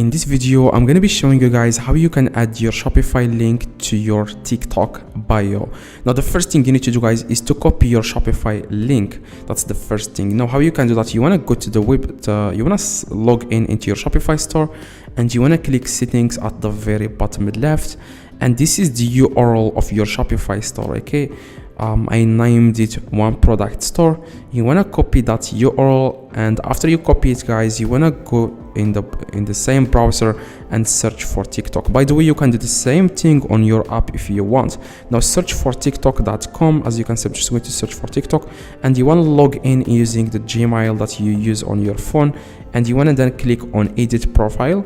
In this video, I'm going to be showing you guys how you can add your Shopify link to your TikTok bio. Now, the first thing you need to do, guys, is to copy your Shopify link. That's the first thing. Now, how you can do that? You want to go to the web, you want to log in into your Shopify store, and you want to click settings at the very bottom left. And this is the URL of your Shopify store, okay? I named it one product store. You want to copy that URL, and after you copy it, guys, you want to go in the same browser and search for TikTok. By the way, you can do the same thing on your app if you want. Now search for tiktok.com. As you can see, I'm just going to search for TikTok, and you want to log in using the Gmail that you use on your phone, and you want to then click on edit profile.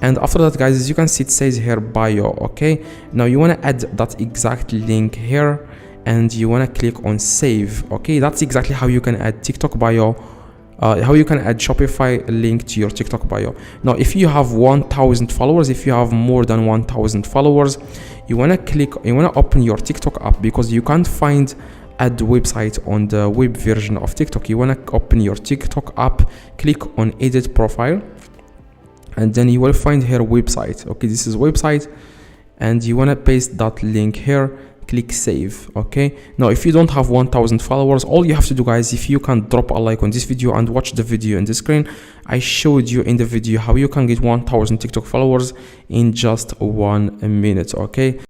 And after that, guys, as you can see, it says here bio. Okay, now you want to add that exact link here, and you want to click on save. Okay, that's exactly how you can add TikTok bio, how you can add Shopify link to your TikTok bio. Now, if you have 1,000 followers, if you have more than 1,000 followers, you want to open your TikTok app, because you can't find add website on the web version of TikTok. You want to open your TikTok app, click on edit profile, and then you will find here website. Okay, this is website, and you want to paste that link here, click save. Okay, now if you don't have 1,000 followers, all you have to do, guys, if you can drop a like on this video and watch the video in the screen, I showed you in the video how you can get 1,000 TikTok followers in just 1 minute. Okay,